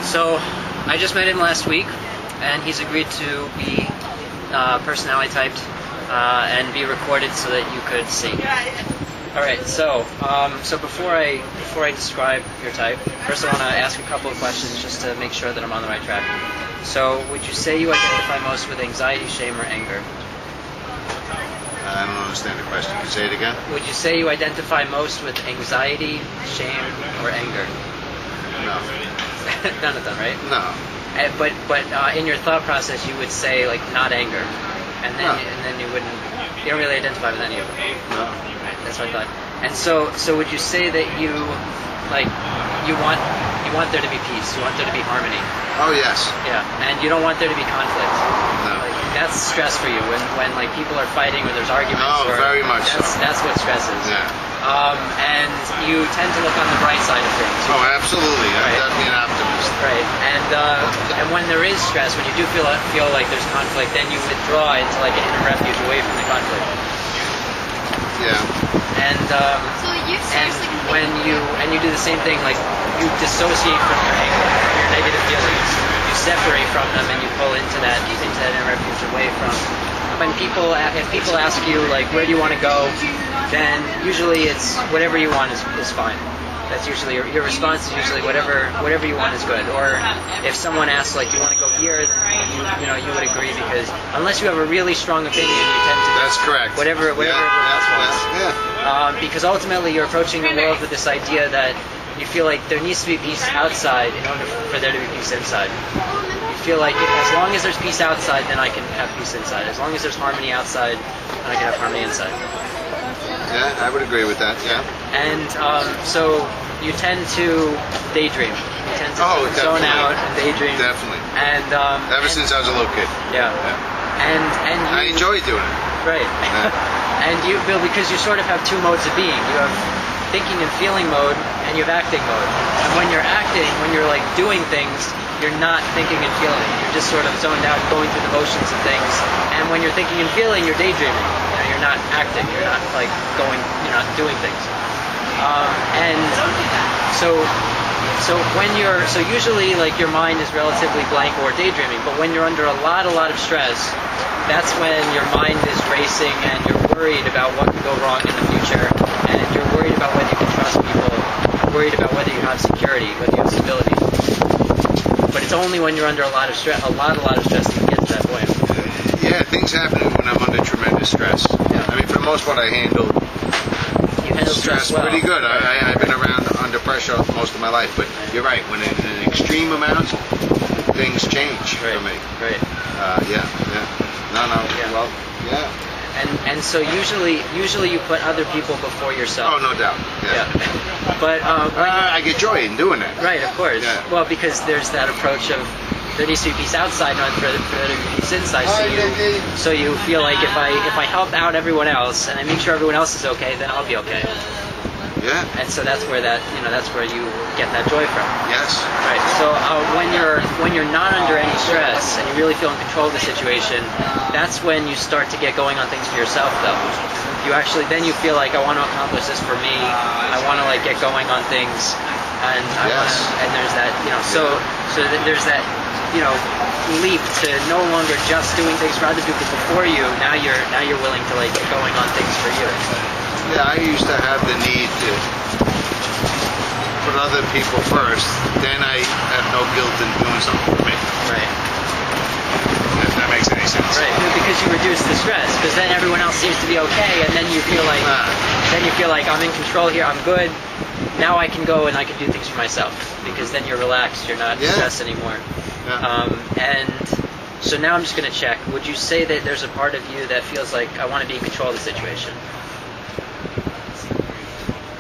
So I just met him last week, and he's agreed to be personality typed and be recorded so that you could see. All right. So before I describe your type, first I want to ask a couple of questions just to make sure that I'm on the right track. So, would you say you identify most with anxiety, shame, or anger? I don't understand the question. Can you say it again? Would you say you identify most with anxiety, shame, or anger? No. None of them, right? No. But in your thought process, you would say like not anger, and then No. you wouldn't. You don't really identify with any of them. No. That's what I thought. And so would you say that you want there to be peace? You want there to be harmony? Oh, yes. Yeah. And you don't want there to be conflict? No. Like, that's stress for you when like people are fighting or there's arguments. Oh, very much so. That's what stresses. Yeah. And you tend to look on the bright side of things. Oh, absolutely. I'm Right. definitely an optimist. Right. And when there is stress, when you do feel like there's conflict, then you withdraw into like an inner refuge away from the conflict. Yeah. And when you do the same thing, like you dissociate from your anger, your negative feelings, you separate from them, and you pull into that inner refuge away from. When if people ask you like where do you want to go, then usually it's whatever you want is fine. That's usually your response is usually whatever you want is good. Or if someone asks like you want to go here, then you would agree because unless you have a really strong opinion, you tend to. That's correct. Whatever everyone else wants. Yeah. Because ultimately you're approaching the world with this idea that you feel like there needs to be peace outside in order for there to be peace inside. You feel like as long as there's peace outside, then I can have peace inside. As long as there's harmony outside, then I can have harmony inside. Yeah, I would agree with that. Yeah. And so you tend to daydream. You tend to zone out and daydream. Definitely. And Ever since I was a little kid. Yeah. And I enjoy doing it. Right. Yeah. And because you sort of have two modes of being. You have thinking and feeling mode, and you have acting mode. And when you're acting, when you're like doing things, you're not thinking and feeling. You're just sort of zoned out, going through the motions of things. And when you're thinking and feeling, you're daydreaming. You're not acting. You're not like going. You're not doing things. And so usually like your mind is relatively blank or daydreaming. But when you're under a lot of stress, that's when your mind is racing and you're worried about what could go wrong in the future, and you're worried about whether you can trust people, worried about whether you have security, whether you have stability. But it's only when you're under a lot of stress, that you get to that point. Yeah, things happen when I'm under tremendous stress. Yeah. I mean, for the most part, I handle stress well. pretty good. I've been around under pressure most of my life, but you're right. When in extreme amounts, things change for me. Right. Yeah. No. Yeah. Well, yeah. And so usually you put other people before yourself. Oh, no doubt. Yeah. But I get joy in doing that. right, of course. Yeah. Well, because there's that approach of there needs to be peace outside, not for there to be peace inside. So you feel like if I help out everyone else and I make sure everyone else is okay, then I'll be okay. Yeah. And so that's where that's where you get that joy from. Yes. Right. So when you're not under any stress and you really feel in control of the situation, that's when you start to get going on things for yourself. Though you feel like I want to accomplish this for me. I want to like get going on things, and there's that there's that leap to no longer just doing things for other people before you. Now you're willing to like get going on things for you. Yeah, I used to have the need to put other people first. Then I have no guilt in doing something for me. Right. If that makes any sense. Right. Because you reduce the stress. Because then everyone else seems to be okay, and then you feel like I'm in control here. I'm good. Now I can go and I can do things for myself. Because then you're relaxed. You're not stressed anymore. Yeah. And so now I'm just going to check. Would you say that there's a part of you that feels like I want to be in control of the situation?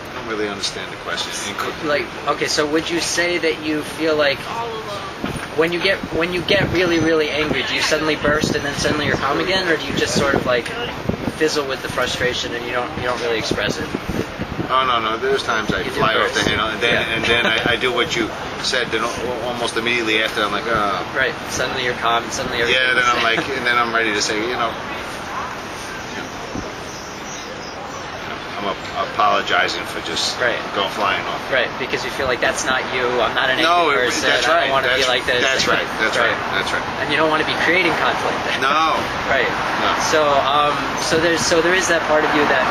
I don't really understand the question. So would you say that you feel like when you get really, really angry, do you suddenly burst and then suddenly you're calm again, or do you just sort of like fizzle with the frustration and you don't really express it? Oh no. There's times I fly off the handle, and then I do what you said. Then almost immediately after, I'm like, oh. Right. Suddenly you're calm, and suddenly everything's yeah. Then I'm like, and then I'm ready to say, I'm apologizing for just going flying off. Right, because you feel like that's not you. I'm not an No, angry person. that's right. I don't want to be like this. That's right. That's right. That's right. And you don't want to be creating conflict. No. Right. No. So there is that part of you that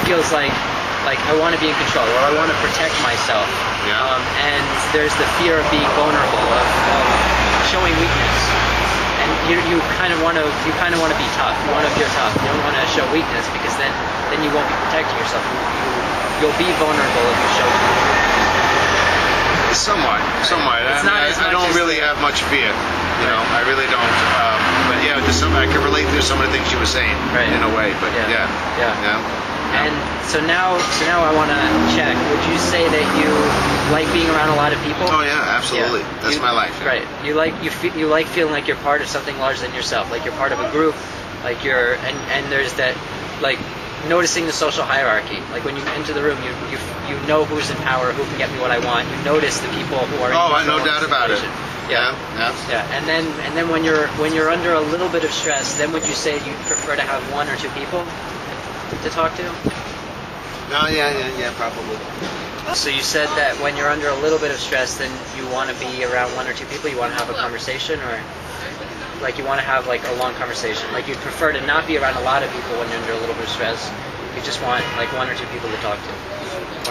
feels like I want to be in control, or I want to protect myself. Yeah. And there's the fear of being vulnerable, of showing weakness. And you kind of want to be tough. You want to appear tough. You don't want to show weakness, because then you won't be protecting yourself. You'll be vulnerable if you show weakness. Somewhat. I don't really have much fear. You know, I really don't. But yeah, I can relate to some of the things you were saying in a way. But yeah. And so now I want to check. Would you say that you like being around a lot of people? Oh yeah, absolutely. Yeah. That's my life. Right. You like feeling like you're part of something larger than yourself. Like you're part of a group. Like and there's that, like, noticing the social hierarchy. Like when you enter the room, you know who's in power, who can get me what I want. You notice the people who are. Oh, no doubt about it. Yeah. And then when you're under a little bit of stress, then would you say you prefer to have one or two people to talk to? No, yeah, probably. So you said that when you're under a little bit of stress, then you want to be around one or two people. You want to have a conversation, or like you want to have like a long conversation. Like you'd prefer to not be around a lot of people when you're under a little bit of stress. You just want like one or two people to talk to,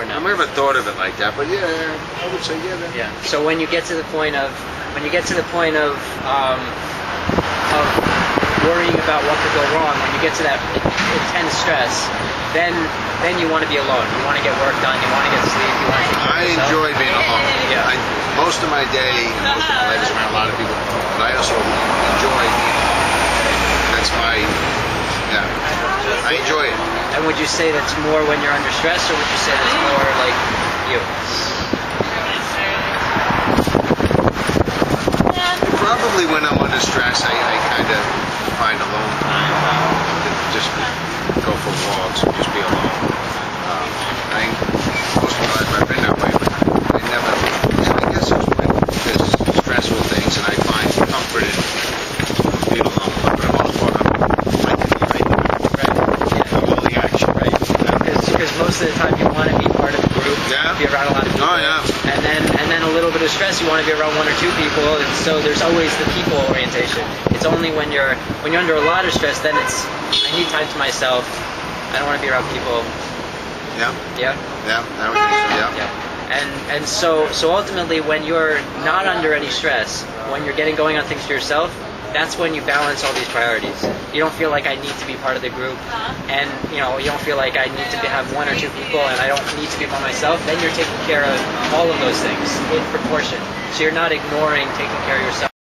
or no? I never thought of it like that, but yeah, I would say yeah. Yeah. So when you get to the point of worrying about what could go wrong, when you get to that intense stress, then you want to be alone. You want to get work done. You want to get sleep. You want to take care of yourself. enjoy being alone. Yeah. Most of my day, most of my life is around a lot of people, but I also enjoy being alone. That's my, I enjoy it. And would you say that's more when you're under stress, or would you say that's more like you? Probably when I'm under stress, I kind of find alone time to just go for walks or just be alone. Most of my life I've been that way, but I never. So I guess it's when there's stressful things, and I find comfort in being alone. But I'm all for like to be right there. All the action. Right. Because most of the time you want to be part of a group, be around a lot of people. Oh yeah. And then a little bit of stress, you want to be around one or two people, and so there's always the people orientation. It's only when you're under a lot of stress, then it's I need time to myself. I don't want to be around people. Yeah. Yeah. Yeah. I would think so. Yeah. And so ultimately, when you're not under any stress, when you're going on things for yourself, that's when you balance all these priorities. You don't feel like I need to be part of the group, and you don't feel like I need to have one or two people, and I don't need to be by myself. Then you're taking care of all of those things in proportion. So you're not ignoring taking care of yourself.